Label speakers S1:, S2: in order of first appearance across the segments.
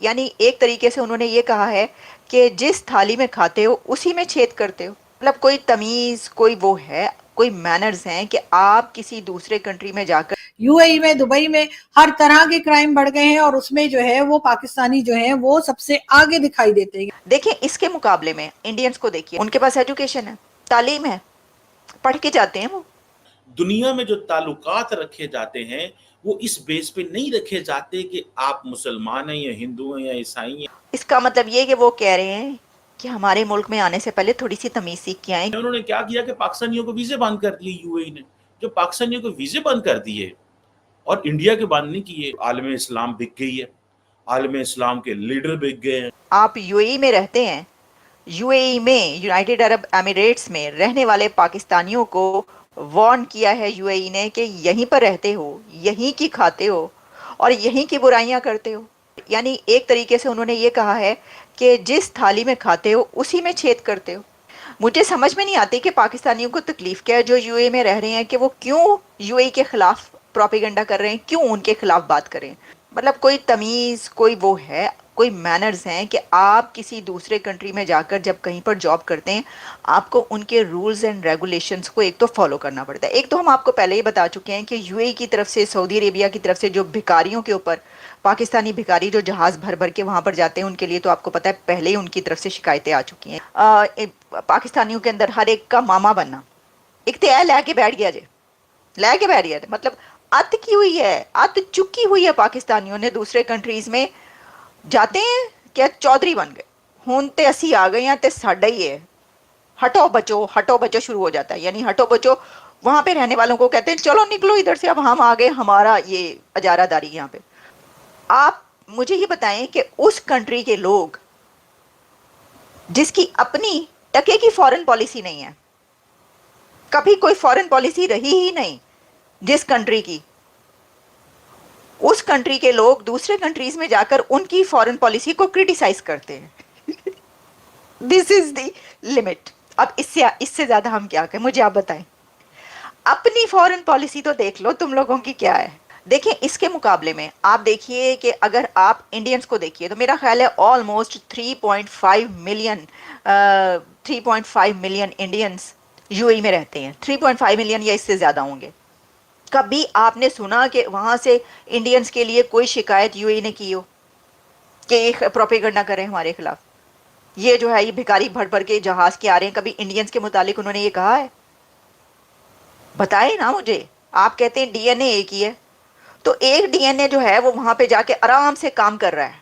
S1: یعنی ایک طریقے سے انہوں نے یہ کہا ہے کہ جس تھالی میں کھاتے ہو اسی میں چھید کرتے ہو. مطلب کوئی تمیز، کوئی وہ ہے، کوئی مینرز ہیں کہ آپ کسی دوسرے کنٹری میں جا کر
S2: یو اے ای میں، دبئی میں ہر طرح کے کرائم بڑھ گئے ہیں، اور اس میں جو ہے وہ پاکستانی جو ہیں وہ سب سے آگے دکھائی دیتے ہیں.
S1: دیکھیں اس کے مقابلے میں انڈینز کو دیکھیے، ان کے پاس ایجوکیشن ہے، تعلیم ہے، پڑھ کے جاتے ہیں وہ.
S3: دنیا میں جو تعلقات رکھے جاتے ہیں وہ اس بیس پہ نہیں رکھے جاتے کہ آپ مسلمان ہیں یا ہندو ہیں یا عیسائی ہیں.
S1: اس کا مطلب یہ کہ وہ کہہ رہے ہیں کہ ہمارے ملک میں آنے سے پہلے تھوڑی سی تمیز سیکھ کے آئیں.
S3: انہوں نے کیا کیا کہ پاکستانیوں کو ویزے بند کر دیے. یو اے ای نے جو پاکستانیوں کو ویزے بند کر دیے اور انڈیا کے بند نہیں کیے، عالم اسلام بک گئی ہے، عالم اسلام کے لیڈر بک گئے ہیں.
S1: آپ یو اے ای میں رہتے ہیں، یو اے ای میں، یونائٹڈ عرب ایمریٹس میں رہنے والے پاکستانیوں کو وارن کیا ہے یو اے ای نے کہ یہیں پر رہتے ہو، یہیں کی کھاتے ہو اور یہیں کی برائیاں کرتے ہو. یعنی ایک طریقے سے انہوں نے یہ کہا ہے کہ جس تھالی میں کھاتے ہو اسی میں چھید کرتے ہو. مجھے سمجھ میں نہیں آتی کہ پاکستانیوں کو تکلیف کیا ہے جو یو اے میں رہ رہے ہیں کہ وہ کیوں یو اے کے خلاف پروپیگنڈا کر رہے ہیں، کیوں ان کے خلاف بات کریں. مطلب کوئی تمیز، کوئی وہ ہے، کوئی مینرز ہیں کہ آپ کسی دوسرے کنٹری میں جا کر جب کہیں پر جاب کرتے ہیں آپ کو ان کے رولز اینڈ ریگولیشنز کو ایک تو فالو کرنا پڑتا ہے. ایک تو ہم آپ کو پہلے ہی بتا چکے ہیں کہ یو اے کی طرف سے، سعودی عربیہ کی طرف سے جو بھکاریوں کے اوپر، پاکستانی بھکاری جو جہاز بھر بھر کے وہاں پر جاتے ہیں، ان کے لیے تو آپ کو پتہ ہے پہلے ہی ان کی طرف سے شکایتیں آ چکی ہیں. پاکستانیوں کے اندر ہر ایک کا ماما بننا، ایک تو لے کے بیٹھ گیا جے، لے کے بیٹھ گیا جے. مطلب ات کی ہوئی ہے، ات چکی ہوئی ہے پاکستانیوں نے. دوسرے کنٹریز میں جاتے ہیں کیا چودھری بن گئے، ہون تے اسی آ گئے ہیں تے ساڈا ہی ہے، ہٹو بچو ہٹو بچو شروع ہو جاتا ہے. یعنی ہٹو بچو وہاں پہ رہنے والوں کو کہتے ہیں چلو نکلو ادھر سے، اب ہم آ گئے، ہمارا یہ اجارہ داری یہاں پہ. آپ مجھے یہ بتائیں کہ اس کنٹری کے لوگ جس کی اپنی ٹکے کی فورن پالیسی نہیں ہے، کبھی کوئی فورن پالیسی رہی ہی نہیں جس کنٹری کی، اس کنٹری کے لوگ دوسرے کنٹریز میں جا کر ان کی فورن پالیسی کو کرٹیسائز کرتے ہیں. دس از دی لمٹ. اب اس سے زیادہ ہم کیا کریں، مجھے آپ بتائیں. اپنی فورن پالیسی تو دیکھ لو تم لوگوں کی کیا ہے. دیکھیں اس کے مقابلے میں آپ دیکھیے کہ اگر آپ انڈینز کو دیکھیے تو میرا خیال ہے almost 3.5 million 3.5 million Indians U A میں رہتے ہیں. 3.5 ملین یا اس سے زیادہ ہوں گے. کبھی آپ نے سنا کہ وہاں سے انڈینز کے لیے کوئی شکایت یو اے نے کی ہو کہ پروپیگنڈا کریں ہمارے خلاف؟ یہ جو ہے یہ بھکاری بھر بھر کے جہاز کے آ رہے ہیں، کبھی انڈینز کے متعلق انہوں نے یہ کہا ہے؟ بتائیں نا مجھے. آپ کہتے ہیں ڈی این اے ایک ہی ہے، تو ایک ڈی این اے جو ہے وہ وہاں پہ جا کے آرام سے کام کر رہا ہے،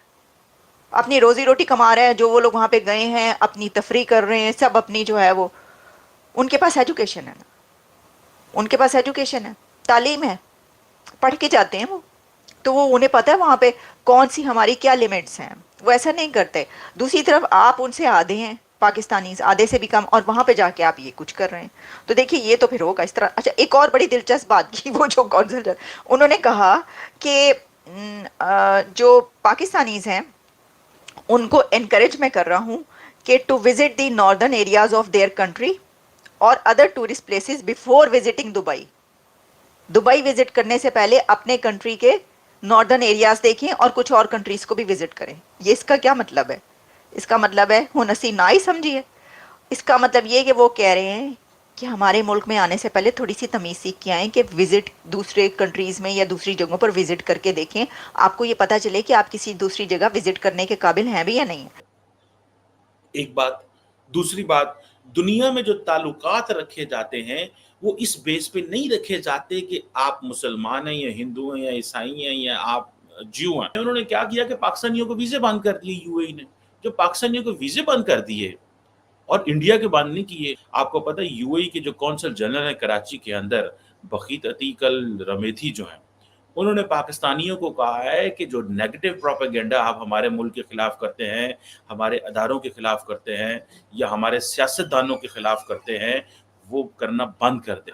S1: اپنی روزی روٹی کما رہا ہے. جو وہ لوگ وہاں پہ گئے ہیں اپنی تفریح کر رہے ہیں، سب اپنی جو ہے وہ، ان کے پاس ایجوکیشن ہے نا، ان کے پاس ایجوکیشن ہے، تعلیم ہے، پڑھ کے جاتے ہیں وہ. تو وہ انہیں پتہ ہے وہاں پہ کون سی ہماری کیا لیمٹس ہیں. وہ ایسا نہیں کرتے. دوسری طرف آپ ان سے آدھے ہیں، پاکستانی آدھے سے بھی کم، اور وہاں پہ جا کے آپ یہ کچھ کر رہے ہیں. تو دیکھیے یہ تو پھر ہوگا اس طرح. اچھا ایک اور بڑی دلچسپ بات کی وہ جو کونسل انہوں نے کہا کہ جو پاکستانیز ہیں ان کو انکریج میں کر رہا ہوں کہ to visit the northern areas of their country اور other tourist places before visiting Dubai. Dubai visit کرنے سے پہلے اپنے کنٹری کے ناردرن ایریاز دیکھیں اور کچھ اور کنٹریز کو بھی وزٹ کریں. یہ اس کا کیا مطلب ہے؟ اس کا مطلب ہے ہنسی نہ ہی سمجھیے. اس کا مطلب یہ کہ وہ کہہ رہے ہیں کہ ہمارے ملک میں آنے سے پہلے تھوڑی سی تمیز سیکھ کے آئیں کہ وزٹ دوسرے کنٹریز میں یا دوسری جگہوں پر وزٹ کر کے دیکھیں، آپ کو یہ پتا چلے کہ آپ کسی دوسری جگہ وزٹ کرنے کے قابل ہیں بھی یا نہیں.
S3: ایک بات. دوسری بات، دنیا میں جو تعلقات رکھے جاتے ہیں وہ اس بیس پہ نہیں رکھے جاتے کہ آپ مسلمان ہیں یا ہندو ہیں یا عیسائی ہیں یا آپ جیو ہیں. انہوں نے کیا کیا کہ پاکستانیوں کو ویزے بند کر دیے. یو اے ای نے جو پاکستانیوں کو ویزے بند کر دیے اور انڈیا کے بند نہیں کیے. آپ کو پتہ ہے یو اے ای کے جو کونسل جنرل ہیں کراچی کے اندر، بخیت عتیق الرمیتھی جو ہیں، انہوں نے پاکستانیوں کو کہا ہے کہ جو نیگیٹو پروپیگنڈا آپ ہمارے ملک کے خلاف کرتے ہیں، ہمارے اداروں کے خلاف کرتے ہیں یا ہمارے سیاستدانوں کے خلاف کرتے ہیں، وہ کرنا بند کر دیں.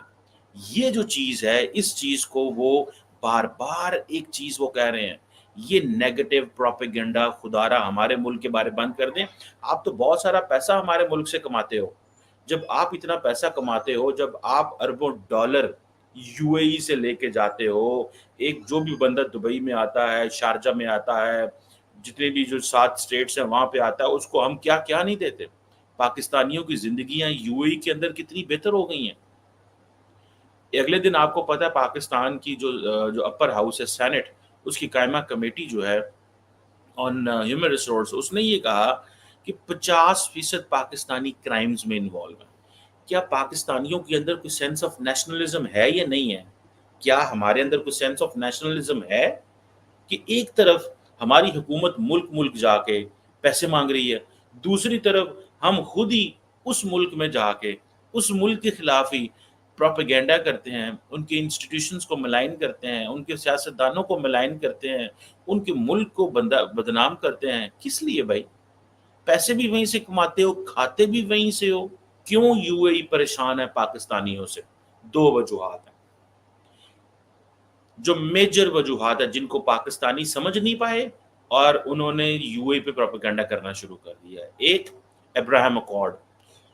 S3: یہ جو چیز ہے، اس چیز کو وہ بار بار ایک چیز وہ کہہ رہے ہیں، یہ نیگیٹو پروپیگنڈا خدارا ہمارے ملک کے بارے بند کر دیں. آپ تو بہت سارا پیسہ ہمارے ملک سے کماتے ہو. جب آپ اتنا پیسہ کماتے ہو، جب آپ اربوں ڈالر یو اے ای سے لے کے جاتے ہو، ایک جو بھی بندہ دبئی میں آتا ہے، شارجہ میں آتا ہے، جتنے بھی جو 7 اسٹیٹس ہیں وہاں پہ آتا ہے، اس کو ہم کیا کیا نہیں دیتے. پاکستانیوں کی زندگیاں یو اے ای کے اندر کتنی بہتر ہو گئی ہیں. اگلے دن آپ کو پتہ ہے پاکستان کی جو اپر ہاؤس ہے سینٹ، اس کی قائمہ کمیٹی جو ہے آن ہیومن ریسورس، اس نے یہ کہا کہ 50% پاکستانی کرائمز میں انوالو ہیں. کیا پاکستانیوں کے اندر کوئی سینس آف نیشنلزم ہے یا نہیں ہے؟ کیا ہمارے اندر کوئی سینس آف نیشنلزم ہے کہ ایک طرف ہماری حکومت ملک ملک جا کے پیسے مانگ رہی ہے، دوسری طرف ہم خود ہی اس ملک میں جا کے اس ملک کے خلاف ہی پروپیگینڈا کرتے ہیں، ان کے انسٹیٹیوشنز کو ملائن کرتے ہیں، ان کے سیاستدانوں کو ملائن کرتے ہیں، ان کے ملک کو بدنام کرتے ہیں. کس لیے بھائی؟ پیسے بھی وہیں سے کماتے ہو، کھاتے بھی وہیں سے ہو. کیوں یو اے ای پریشان ہے پاکستانیوں سے؟ 2 وجوہات ہیں جو میجر وجوہات ہیں جن کو پاکستانی سمجھ نہیں پائے اور انہوں نے یو اے پہ پروپیگنڈا کرنا شروع کر دیا ہے. ایک، ابراہیم اکارڈ.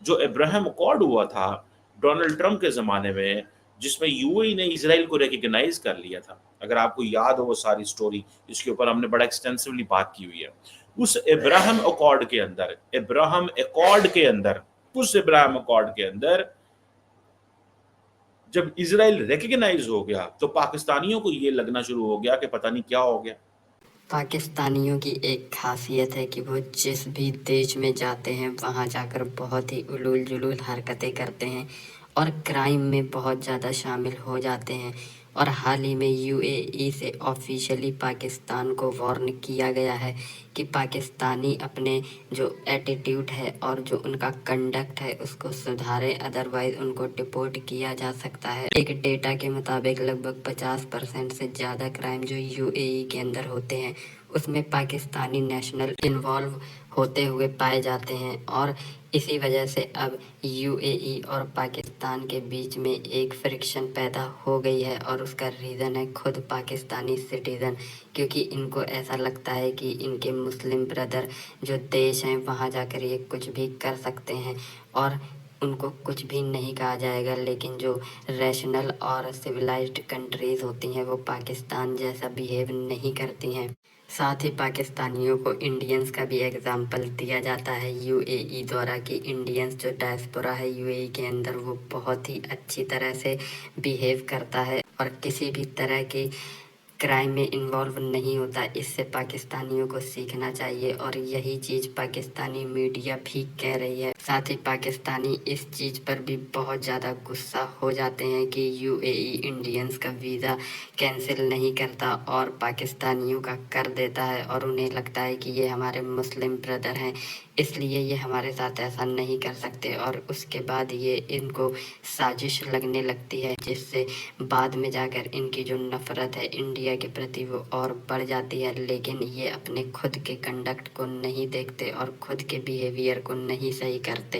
S3: جو ابراہیم اکارڈ ہوا تھا ڈونلڈ ٹرمپ کے زمانے میں، جس میں یو اے ای نے اسرائیل کو ریکگنائز کر لیا تھا. اگر آپ کو یاد ہو وہ ساری سٹوری، اس کے اوپر ہم نے بڑا ایکسٹینسولی بات کی ہوئی ہے. اس ابراہیم اکارڈ کے اندر جب اسرائیل ریکگنائز ہو گیا تو پاکستانیوں کو یہ لگنا شروع ہو گیا کہ پتہ نہیں کیا ہو گیا.
S4: پاکستانیوں کی ایک خاصیت ہے کہ وہ جس بھی دیش میں جاتے ہیں وہاں جا کر بہت ہی الول جلول حرکتیں کرتے ہیں اور کرائم میں بہت زیادہ شامل ہو جاتے ہیں. اور حال ہی میں یو اے ای سے آفیشلی پاکستان کو وارن کیا گیا ہے کہ پاکستانی اپنے جو ایٹیٹیوڈ ہے اور جو ان کا کنڈکٹ ہے اس کو سدھارے، ادروائز ان کو ڈپورٹ کیا جا سکتا ہے. ایک ڈیٹا کے مطابق لگ بھگ 50% سے زیادہ کرائم جو یو اے ای کے اندر ہوتے ہیں اس میں پاکستانی نیشنل انوالو ہوتے ہوئے پائے جاتے ہیں. اور اسی وجہ سے اب یو اے ای اور پاکستان کے بیچ میں ایک فرکشن پیدا ہو گئی ہے، اور اس کا ریزن ہے خود پاکستانی سٹیزن، کیونکہ ان کو ایسا لگتا ہے کہ ان کے مسلم بردر جو دیش ہیں وہاں جا کر یہ کچھ بھی کر سکتے ہیں اور ان کو کچھ بھی نہیں کہا جائے گا. لیکن جو ریشنل اور سویلائزڈ کنٹریز ہوتی ہیں وہ پاکستان جیسا بیہیو نہیں کرتی ہیں. ساتھ ہی پاکستانیوں کو انڈینز کا بھی ایگزامپل دیا جاتا ہے یو اے ای دوارا کہ انڈینز جو ڈائسپورا ہے یو اے ای کے اندر وہ بہت ہی اچھی طرح سے بیہیو کرتا ہے اور کسی بھی طرح کی کرائم میں انوالو نہیں ہوتا. اس سے پاکستانیوں کو سیکھنا چاہیے اور یہی چیز پاکستانی میڈیا بھی کہہ رہی ہے. ساتھ ہی پاکستانی اس چیز پر بھی بہت زیادہ غصہ ہو جاتے ہیں کہ یو اے ای انڈینز کا ویزا کینسل نہیں کرتا اور پاکستانیوں کا کر دیتا ہے، اور انہیں لگتا ہے کہ یہ ہمارے مسلم بردر ہیں اس لیے یہ ہمارے ساتھ ایسا نہیں کر سکتے. اور اس کے بعد یہ ان کو سازش لگنے لگتی ہے جس سے بعد میں جا کر ان کی جو نفرت ہے انڈیا کے پرتی وہ اور بڑھ جاتی ہے. لیکن یہ اپنے خود کے کنڈکٹ کو نہیں دیکھتے اور خود کے بیہیویئر کو نہیں صحیح کرتے.